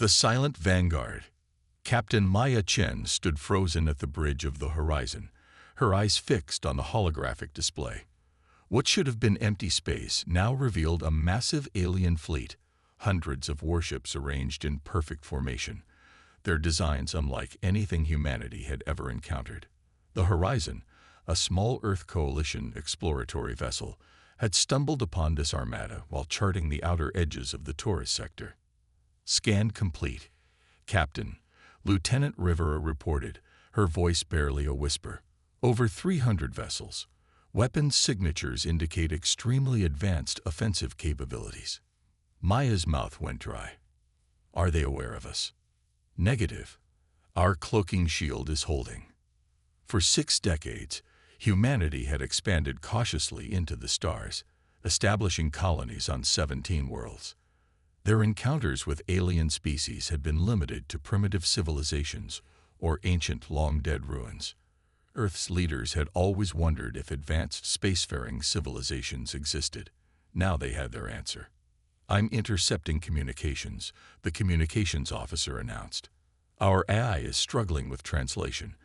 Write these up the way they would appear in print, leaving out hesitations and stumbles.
The silent vanguard. Captain Maya Chen stood frozen at the bridge of the horizon, her eyes fixed on the holographic display. What should have been empty space now revealed a massive alien fleet, hundreds of warships arranged in perfect formation, their designs unlike anything humanity had ever encountered. The Horizon, a small Earth Coalition exploratory vessel, had stumbled upon this armada while charting the outer edges of the tourist sector. Scan complete. Captain, Lieutenant Rivera reported, her voice barely a whisper. Over 300 vessels. Weapons signatures indicate extremely advanced offensive capabilities. Maya's mouth went dry. Are they aware of us? Negative. Our cloaking shield is holding. For 6 decades, humanity had expanded cautiously into the stars, establishing colonies on 17 worlds. Their encounters with alien species had been limited to primitive civilizations or ancient long-dead ruins. Earth's leaders had always wondered if advanced spacefaring civilizations existed. Now they had their answer. "I'm intercepting communications," the communications officer announced. "Our AI is struggling with translation,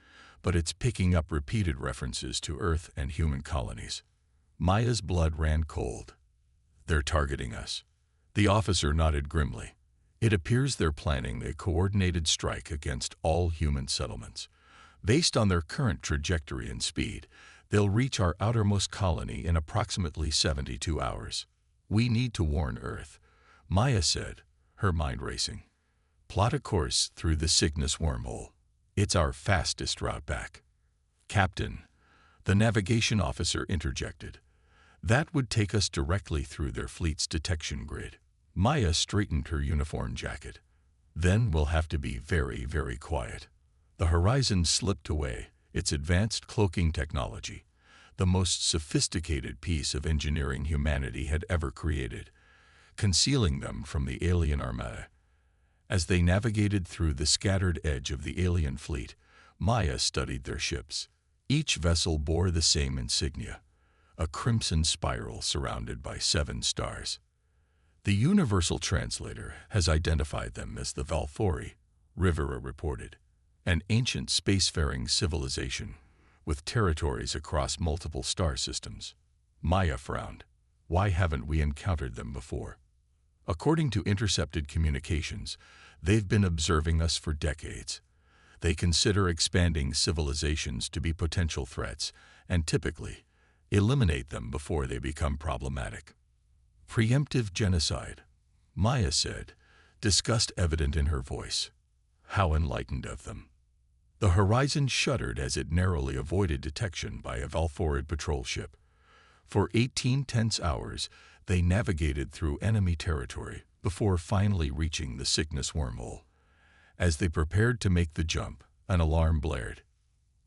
but it's picking up repeated references to Earth and human colonies." Maya's blood ran cold. "They're targeting us." The officer nodded grimly. "It appears they're planning a coordinated strike against all human settlements. Based on their current trajectory and speed, they'll reach our outermost colony in approximately 72 hours. We need to warn Earth," Maya said, her mind racing. "Plot a course through the Cygnus wormhole. It's our fastest route back." "Captain," the navigation officer interjected, "that would take us directly through their fleet's detection grid." Maya straightened her uniform jacket. "Then we'll have to be very, very quiet." The Horizon slipped away, its advanced cloaking technology, the most sophisticated piece of engineering humanity had ever created, concealing them from the alien armada. As they navigated through the scattered edge of the alien fleet, Maya studied their ships. Each vessel bore the same insignia, a crimson spiral surrounded by 7 stars. "The Universal Translator has identified them as the Valfori," Rivera reported. "An ancient spacefaring civilization, with territories across multiple star systems." Maya frowned. "Why haven't we encountered them before?" "According to intercepted communications, they've been observing us for decades. They consider expanding civilizations to be potential threats, and typically eliminate them before they become problematic." "Preemptive genocide," Maya said, disgust evident in her voice. "How enlightened of them." The Horizon shuddered as it narrowly avoided detection by a Valforid patrol ship. For 18 tense hours, they navigated through enemy territory before finally reaching the Cygnus wormhole. As they prepared to make the jump, an alarm blared.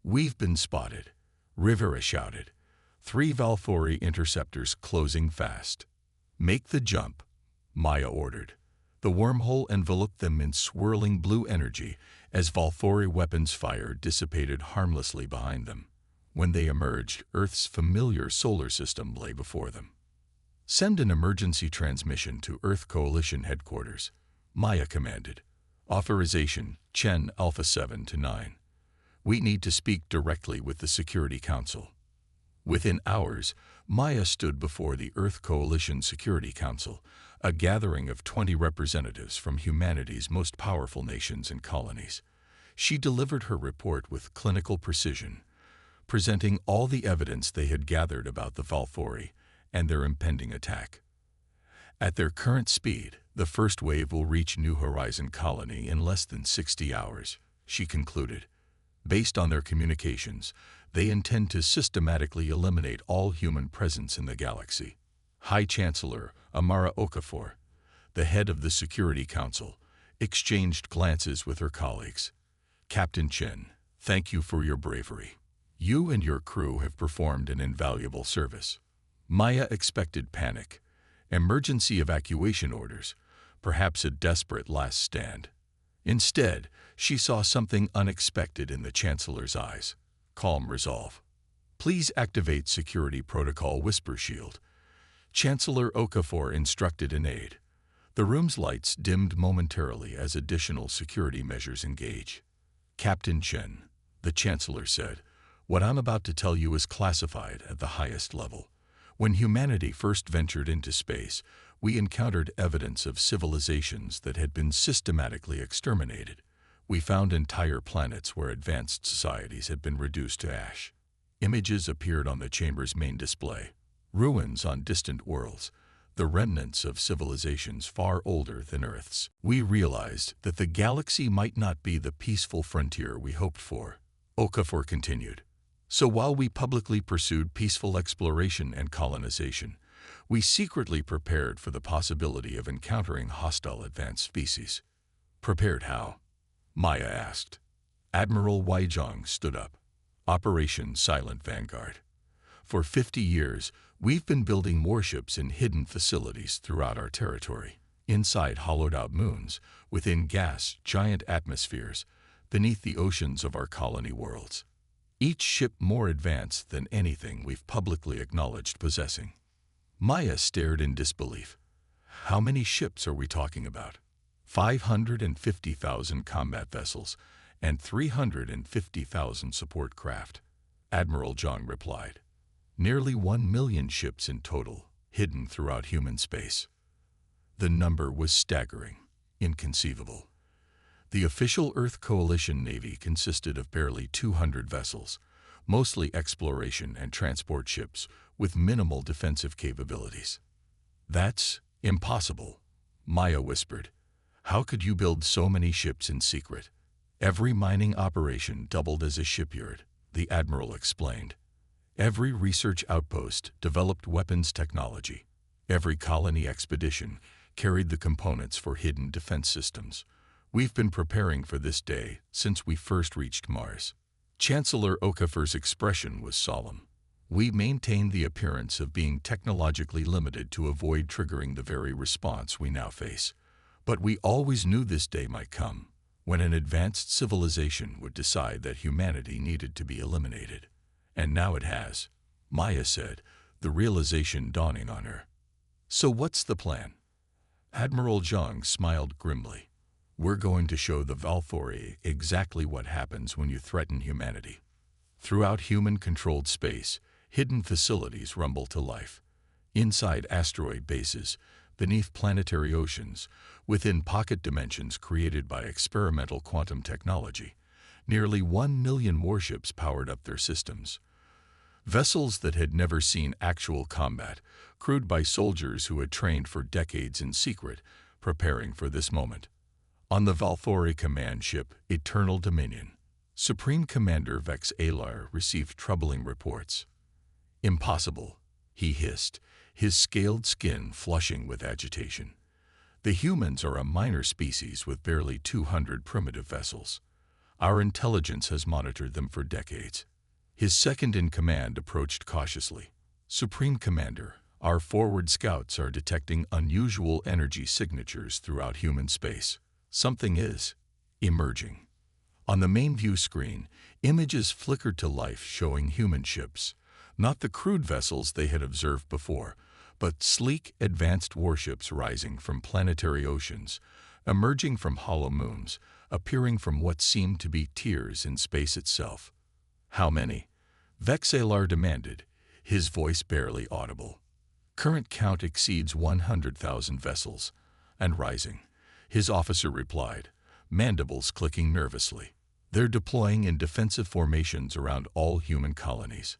"We've been spotted," Rivera shouted. 3 Valfori interceptors closing fast. "Make the jump," Maya ordered. The wormhole enveloped them in swirling blue energy as Valfori weapons fire dissipated harmlessly behind them. When they emerged, Earth's familiar solar system lay before them. "Send an emergency transmission to Earth Coalition headquarters," Maya commanded. "Authorization, Chen Alpha 7 to 9. We need to speak directly with the Security Council." Within hours, Maya stood before the Earth Coalition Security Council, a gathering of 20 representatives from humanity's most powerful nations and colonies. She delivered her report with clinical precision, presenting all the evidence they had gathered about the Valfori and their impending attack. "At their current speed, the first wave will reach New Horizon Colony in less than 60 hours, she concluded. "Based on their communications, they intend to systematically eliminate all human presence in the galaxy." High Chancellor Amara Okafor, the head of the Security Council, exchanged glances with her colleagues. "Captain Chen, thank you for your bravery. You and your crew have performed an invaluable service." Maya expected panic, emergency evacuation orders, perhaps a desperate last stand. Instead, she saw something unexpected in the Chancellor's eyes: calm resolve. "Please activate Security Protocol Whisper Shield," Chancellor Okafor instructed an aide. The room's lights dimmed momentarily as additional security measures engage. Captain Chen, the Chancellor said, "What I'm about to tell you is classified at the highest level. When humanity first ventured into space, we encountered evidence of civilizations that had been systematically exterminated. We found entire planets where advanced societies had been reduced to ash. Images appeared on the chamber's main display. Ruins on distant worlds, the remnants of civilizations far older than Earth's. We realized that the galaxy might not be the peaceful frontier we hoped for." Okafor continued. "So while we publicly pursued peaceful exploration and colonization, we secretly prepared for the possibility of encountering hostile advanced species." "Prepared how?" Maya asked. Admiral Weizhong stood up. "Operation Silent Vanguard. For 50 years, we've been building warships in hidden facilities throughout our territory, inside hollowed-out moons, within gas-giant atmospheres, beneath the oceans of our colony worlds. Each ship more advanced than anything we've publicly acknowledged possessing." Maya stared in disbelief. "How many ships are we talking about?" 550,000 combat vessels and 350,000 support craft, Admiral Zhang replied. "Nearly 1 million ships in total, hidden throughout human space." The number was staggering, inconceivable. The official Earth Coalition Navy consisted of barely 200 vessels, mostly exploration and transport ships with minimal defensive capabilities. "That's impossible," Maya whispered. "How could you build so many ships in secret?" "Every mining operation doubled as a shipyard," the Admiral explained. "Every research outpost developed weapons technology. Every colony expedition carried the components for hidden defense systems. We've been preparing for this day since we first reached Mars." Chancellor Okafor's expression was solemn. "We maintained the appearance of being technologically limited to avoid triggering the very response we now face. But we always knew this day might come, when an advanced civilization would decide that humanity needed to be eliminated. And now it has," Maya said, the realization dawning on her. "So what's the plan?" Admiral Zhang smiled grimly. "We're going to show the Valthori exactly what happens when you threaten humanity. Throughout human-controlled space, hidden facilities rumble to life. Inside asteroid bases, beneath planetary oceans, within pocket dimensions created by experimental quantum technology, nearly 1 million warships powered up their systems. Vessels that had never seen actual combat, crewed by soldiers who had trained for decades in secret, preparing for this moment. On the Valthori command ship, Eternal Dominion, Supreme Commander Vex Alar received troubling reports. "Impossible," he hissed, his scaled skin flushing with agitation. "The humans are a minor species with barely 200 primitive vessels. Our intelligence has monitored them for decades." His second-in-command approached cautiously. "Supreme Commander, our forward scouts are detecting unusual energy signatures throughout human space. Something is emerging." On the main view screen, images flickered to life showing human ships, not the crude vessels they had observed before, but sleek, advanced warships rising from planetary oceans, emerging from hollow moons, appearing from what seemed to be tiers in space itself. "How many?" Vex Alar demanded, his voice barely audible. "Current count exceeds 100,000 vessels, and rising," his officer replied, mandibles clicking nervously. "They're deploying in defensive formations around all human colonies."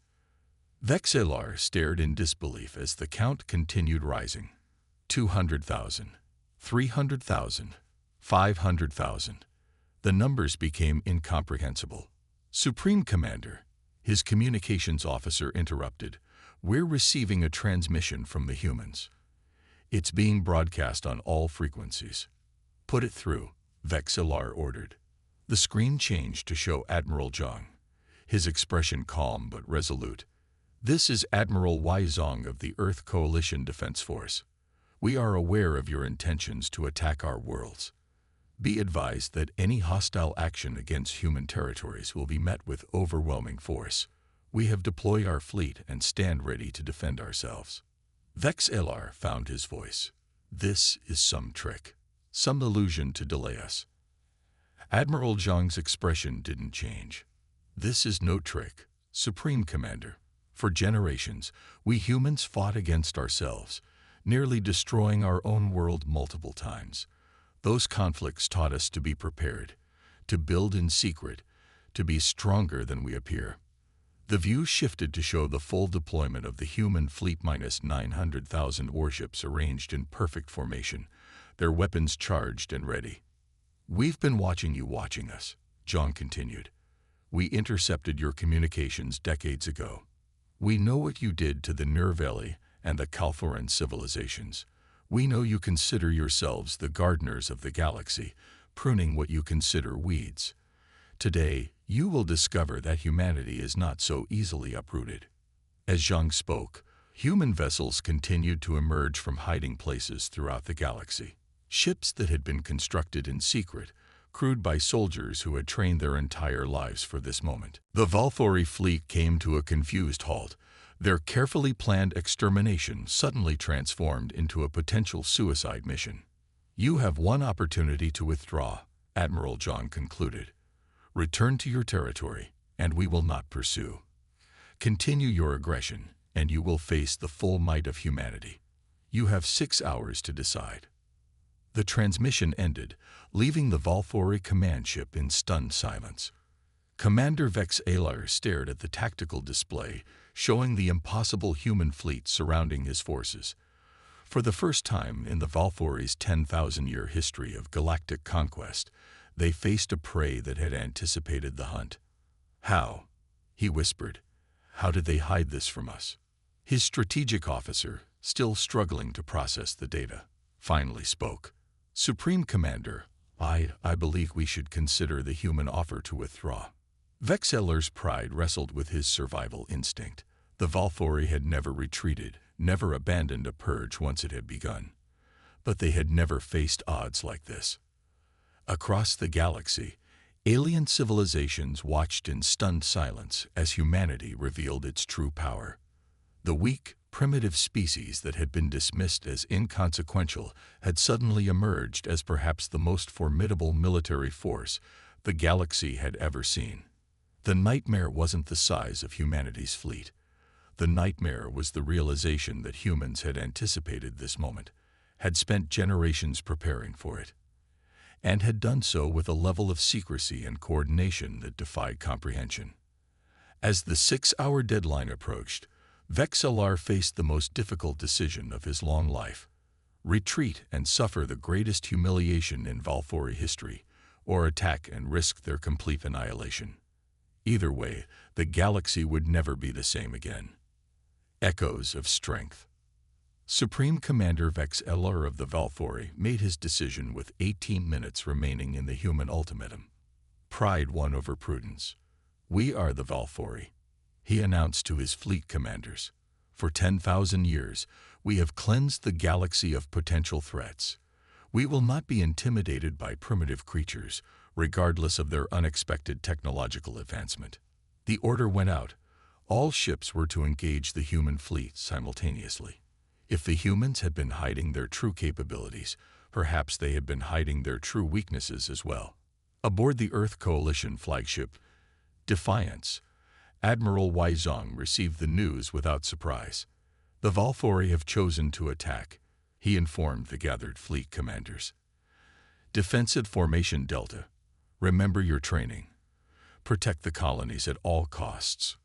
Vex Alar stared in disbelief as the count continued rising. 200,000, 300,000, 500,000. The numbers became incomprehensible. "Supreme Commander," his communications officer interrupted, "we're receiving a transmission from the humans. It's being broadcast on all frequencies." "Put it through," Vex Alar ordered. The screen changed to show Admiral Zhang, his expression calm but resolute. "This is Admiral Weizhong of the Earth Coalition Defense Force. We are aware of your intentions to attack our worlds. Be advised that any hostile action against human territories will be met with overwhelming force. We have deployed our fleet and stand ready to defend ourselves." Vex Alar found his voice. This is some trick, some illusion to delay us. Admiral Zhang's expression didn't change. This is no trick, Supreme Commander. For generations, we humans fought against ourselves, nearly destroying our own world multiple times. Those conflicts taught us to be prepared, to build in secret, to be stronger than we appear. The view shifted to show the full deployment of the human fleet minus 900,000 warships arranged in perfect formation, their weapons charged and ready. We've been watching you watching us, Zhang continued. We intercepted your communications decades ago. We know what you did to the Nerveli and the Kalforan civilizations. We know you consider yourselves the gardeners of the galaxy, pruning what you consider weeds. Today, you will discover that humanity is not so easily uprooted. As Zhang spoke, human vessels continued to emerge from hiding places throughout the galaxy. Ships that had been constructed in secret, crewed by soldiers who had trained their entire lives for this moment. The Valthori fleet came to a confused halt, their carefully planned extermination suddenly transformed into a potential suicide mission. You have one opportunity to withdraw, Admiral Zhang concluded. Return to your territory, and we will not pursue. Continue your aggression, and you will face the full might of humanity. You have 6 hours to decide. The transmission ended, leaving the Valthori command ship in stunned silence. Commander Vex Alar stared at the tactical display, showing the impossible human fleet surrounding his forces. For the first time in the Valthori's 10,000-year history of galactic conquest, they faced a prey that had anticipated the hunt. How? He whispered. How did they hide this from us? His strategic officer, still struggling to process the data, finally spoke. Supreme Commander, I believe we should consider the human offer to withdraw. Vexeller's pride wrestled with his survival instinct. The Valthori had never retreated, never abandoned a purge once it had begun. But they had never faced odds like this. Across the galaxy, alien civilizations watched in stunned silence as humanity revealed its true power. The weak, primitive species that had been dismissed as inconsequential had suddenly emerged as perhaps the most formidable military force the galaxy had ever seen. The nightmare wasn't the size of humanity's fleet. The nightmare was the realization that humans had anticipated this moment, had spent generations preparing for it, and had done so with a level of secrecy and coordination that defied comprehension. As the 6-hour deadline approached, Vexelar faced the most difficult decision of his long life: retreat and suffer the greatest humiliation in Valthori history, or attack and risk their complete annihilation. Either way, the galaxy would never be the same again. Echoes of strength. Supreme Commander Vexelar of the Valthori made his decision with 18 minutes remaining in the human ultimatum. Pride won over prudence. We are the Valthori, he announced to his fleet commanders. For 10,000 years, we have cleansed the galaxy of potential threats. We will not be intimidated by primitive creatures, regardless of their unexpected technological advancement. The order went out. All ships were to engage the human fleet simultaneously. If the humans had been hiding their true capabilities, perhaps they had been hiding their true weaknesses as well. Aboard the Earth Coalition flagship, Defiance, Admiral Y Zhang received the news without surprise. The Valthori have chosen to attack, he informed the gathered fleet commanders. Defensive Formation Delta. Remember your training. Protect the colonies at all costs.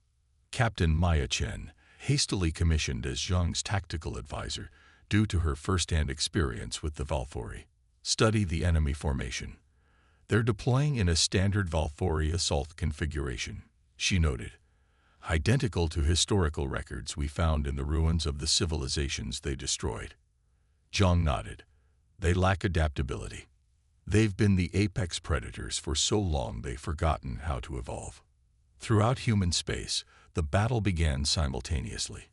Captain Maya Chen, hastily commissioned as Zhang's tactical advisor due to her first-hand experience with the Valthori. Study the enemy formation. They're deploying in a standard Valthori assault configuration, she noted. Identical to historical records we found in the ruins of the civilizations they destroyed. Zhang nodded. They lack adaptability. They've been the apex predators for so long they've forgotten how to evolve. Throughout human space, the battle began simultaneously.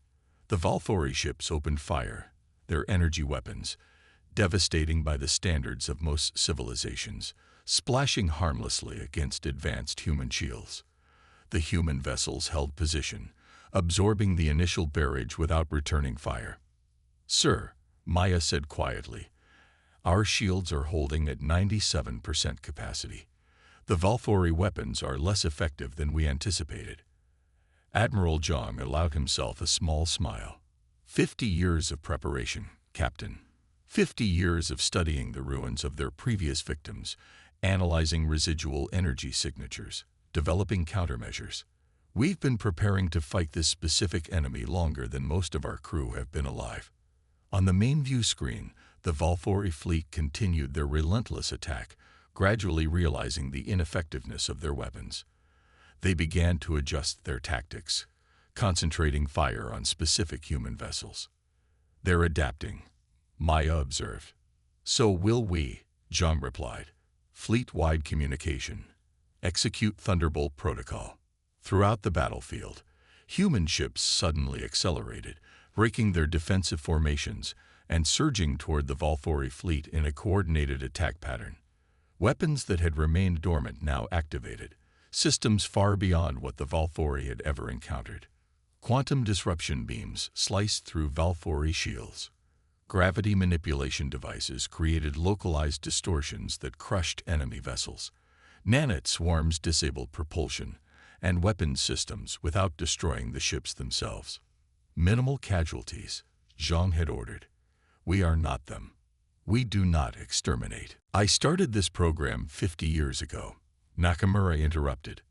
The Valthori ships opened fire, their energy weapons, devastating by the standards of most civilizations, splashing harmlessly against advanced human shields. The human vessels held position, absorbing the initial barrage without returning fire. Sir, Maya said quietly. Our shields are holding at 97% capacity. The Valfori weapons are less effective than we anticipated. Admiral Zhang allowed himself a small smile. 50 years of preparation, Captain. 50 years of studying the ruins of their previous victims, analyzing residual energy signatures, developing countermeasures. We've been preparing to fight this specific enemy longer than most of our crew have been alive. On the main view screen, the Valfori fleet continued their relentless attack, gradually realizing the ineffectiveness of their weapons. They began to adjust their tactics, concentrating fire on specific human vessels. They're adapting, Maya observed. So will we, Zhang replied. Fleet-wide communication. Execute Thunderbolt protocol. Throughout the battlefield, human ships suddenly accelerated, breaking their defensive formations and surging toward the Valfori fleet in a coordinated attack pattern. Weapons that had remained dormant now activated, systems far beyond what the Valfori had ever encountered. Quantum disruption beams sliced through Valfori shields. Gravity manipulation devices created localized distortions that crushed enemy vessels. Nanite swarms disabled propulsion and weapons systems without destroying the ships themselves. Minimal casualties, Zhang had ordered. We are not them. We do not exterminate. I started this program 50 years ago, Nakamura interrupted.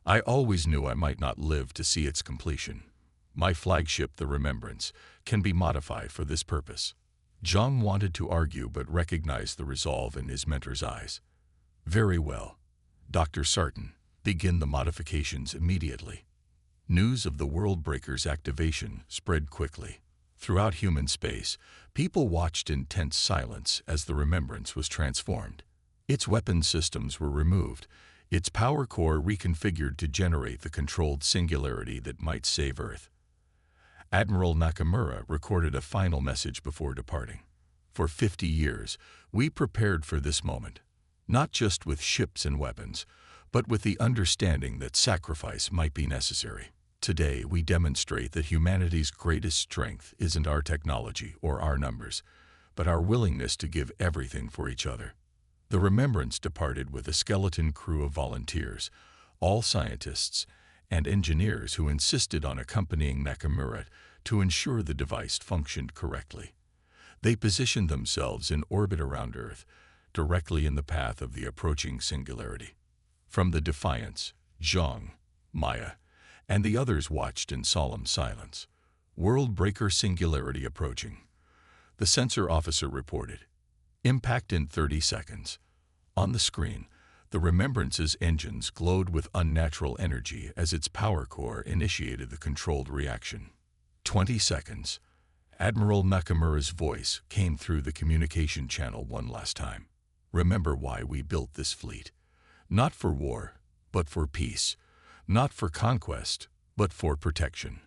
I always knew I might not live to see its completion. My flagship, the Remembrance, can be modified for this purpose. Zhang wanted to argue but recognized the resolve in his mentor's eyes. Very well. Dr. Sarton, begin the modifications immediately. News of the World Breaker's activation spread quickly. Throughout human space, people watched in tense silence as the Remembrance was transformed. Its weapon systems were removed, its power core reconfigured to generate the controlled singularity that might save Earth. Admiral Nakamura recorded a final message before departing. For 50 years, we prepared for this moment, not just with ships and weapons, but with the understanding that sacrifice might be necessary. Today, we demonstrate that humanity's greatest strength isn't our technology or our numbers, but our willingness to give everything for each other. The Remembrance departed with a skeleton crew of volunteers, all scientists and engineers who insisted on accompanying Nakamura to ensure the device functioned correctly. They positioned themselves in orbit around Earth, directly in the path of the approaching singularity. From the Defiance, Zhang, Maya, and the others watched in solemn silence. World Breaker singularity approaching. The sensor officer reported. Impact in 30 seconds. On the screen, the Remembrance's engines glowed with unnatural energy as its power core initiated the controlled reaction. 20 seconds. Admiral Nakamura's voice came through the communication channel one last time. Remember why we built this fleet. Not for war, but for peace. Not for conquest, but for protection.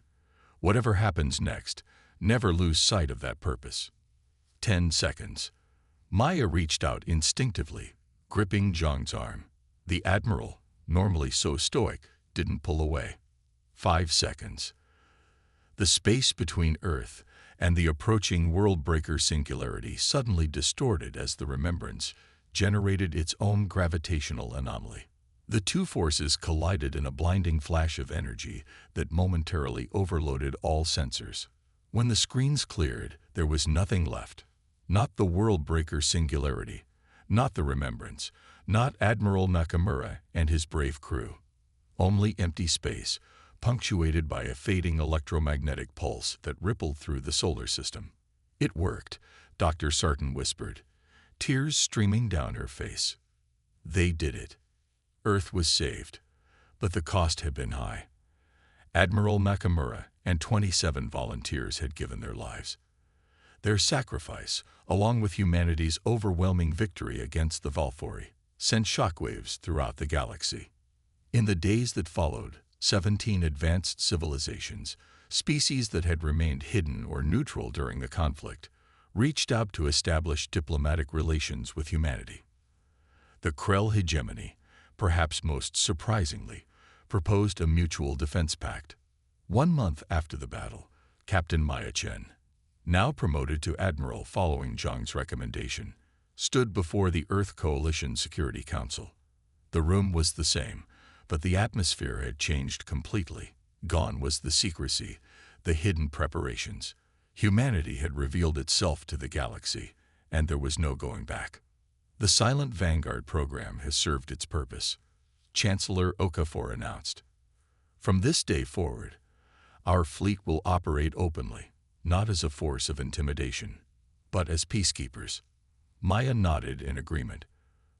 Whatever happens next, never lose sight of that purpose. 10 seconds. Maya reached out instinctively, gripping Zhang's arm. The Admiral, normally so stoic, didn't pull away. 5 seconds. The space between Earth and the approaching World Breaker singularity suddenly distorted as the Remembrance generated its own gravitational anomaly. The two forces collided in a blinding flash of energy that momentarily overloaded all sensors. When the screens cleared, there was nothing left. Not the World Breaker singularity, not the Remembrance, not Admiral Nakamura and his brave crew. Only empty space, punctuated by a fading electromagnetic pulse that rippled through the solar system. It worked, Dr. Sarton whispered, tears streaming down her face. They did it. Earth was saved, but the cost had been high. Admiral Nakamura and 27 volunteers had given their lives. Their sacrifice, along with humanity's overwhelming victory against the Valfori, sent shockwaves throughout the galaxy. In the days that followed, 17 advanced civilizations, species that had remained hidden or neutral during the conflict, reached out to establish diplomatic relations with humanity. The Krell hegemony, perhaps most surprisingly, proposed a mutual defense pact. 1 month after the battle, Captain Maya Chen, now promoted to admiral following Zhang's recommendation, stood before the Earth Coalition Security Council. The room was the same, but the atmosphere had changed completely. Gone was the secrecy, the hidden preparations. Humanity had revealed itself to the galaxy, and there was no going back. The Silent Vanguard program has served its purpose, Chancellor Okafor announced. From this day forward, our fleet will operate openly, not as a force of intimidation, but as peacekeepers. Maya nodded in agreement.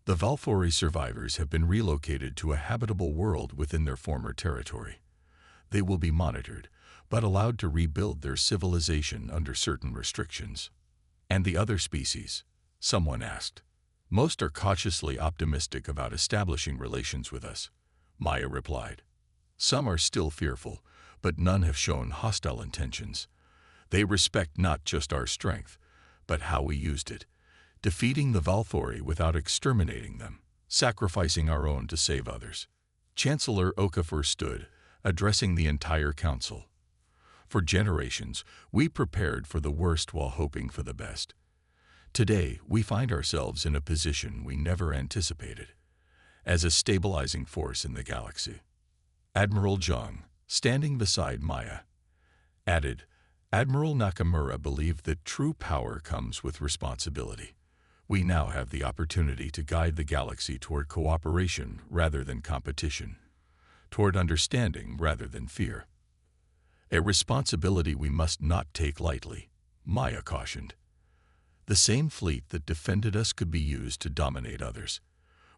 The Valfori survivors have been relocated to a habitable world within their former territory. They will be monitored, but allowed to rebuild their civilization under certain restrictions. And the other species? Someone asked. Most are cautiously optimistic about establishing relations with us, Maya replied. Some are still fearful, but none have shown hostile intentions. They respect not just our strength, but how we used it, defeating the Valfori without exterminating them, sacrificing our own to save others. Chancellor Okafor stood, addressing the entire council. For generations, we prepared for the worst while hoping for the best. Today, we find ourselves in a position we never anticipated, as a stabilizing force in the galaxy. Admiral Zhang, standing beside Maya, added, Admiral Nakamura believed that true power comes with responsibility. We now have the opportunity to guide the galaxy toward cooperation rather than competition, toward understanding rather than fear. A responsibility we must not take lightly, Maya cautioned. The same fleet that defended us could be used to dominate others.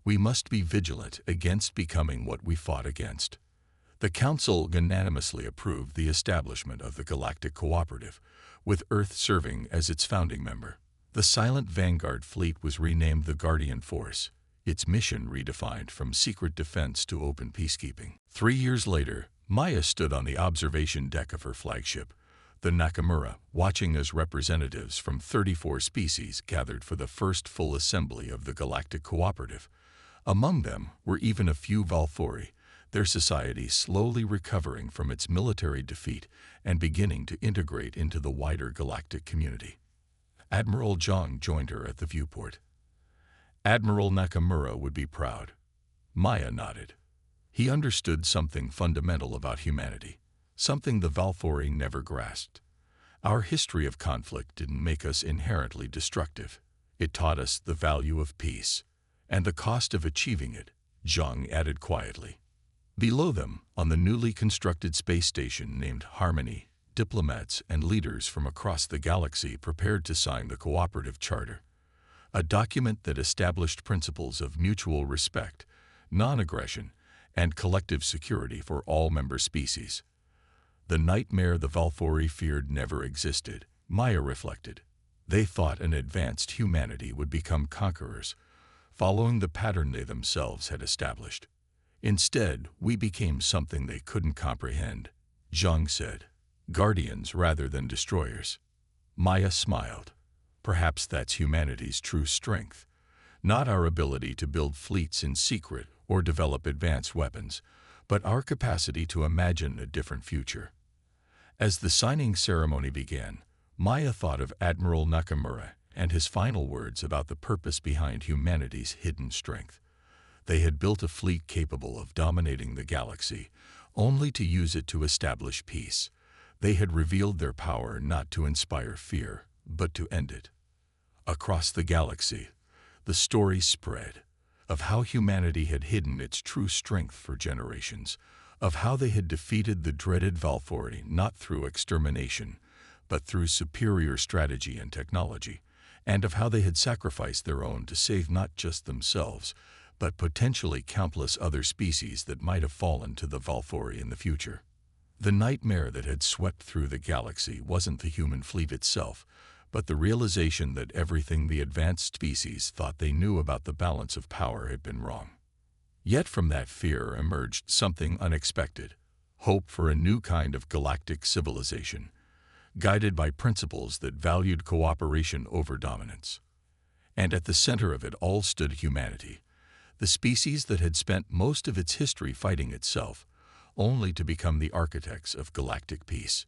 We must be vigilant against becoming what we fought against. The Council unanimously approved the establishment of the Galactic Cooperative, with Earth serving as its founding member. The Silent Vanguard fleet was renamed the Guardian Force, its mission redefined from secret defense to open peacekeeping. 3 years later, Maya stood on the observation deck of her flagship, the Nakamura, watching as representatives from 34 species gathered for the first full assembly of the Galactic Cooperative. Among them were even a few Valfori, their society slowly recovering from its military defeat and beginning to integrate into the wider galactic community. Admiral Zhang joined her at the viewport. Admiral Nakamura would be proud. Maya nodded. He understood something fundamental about humanity, something the Valfori never grasped. Our history of conflict didn't make us inherently destructive. It taught us the value of peace, and the cost of achieving it, Zhang added quietly. Below them, on the newly constructed space station named Harmony, diplomats and leaders from across the galaxy prepared to sign the Cooperative Charter, a document that established principles of mutual respect, non-aggression, and collective security for all member species. The nightmare the Valfori feared never existed, Maya reflected. They thought an advanced humanity would become conquerors, following the pattern they themselves had established. Instead, we became something they couldn't comprehend, Zhang said. Guardians rather than destroyers. Maya smiled. Perhaps that's humanity's true strength. Not our ability to build fleets in secret or develop advanced weapons, but our capacity to imagine a different future. As the signing ceremony began, Maya thought of Admiral Nakamura and his final words about the purpose behind humanity's hidden strength. They had built a fleet capable of dominating the galaxy, only to use it to establish peace. They had revealed their power not to inspire fear, but to end it. Across the galaxy, the story spread of how humanity had hidden its true strength for generations, of how they had defeated the dreaded Valfori not through extermination, but through superior strategy and technology, and of how they had sacrificed their own to save not just themselves, but potentially countless other species that might have fallen to the Valfori in the future. The nightmare that had swept through the galaxy wasn't the human fleet itself, but the realization that everything the advanced species thought they knew about the balance of power had been wrong. Yet from that fear emerged something unexpected, hope for a new kind of galactic civilization, guided by principles that valued cooperation over dominance. And at the center of it all stood humanity, the species that had spent most of its history fighting itself, only to become the architects of galactic peace.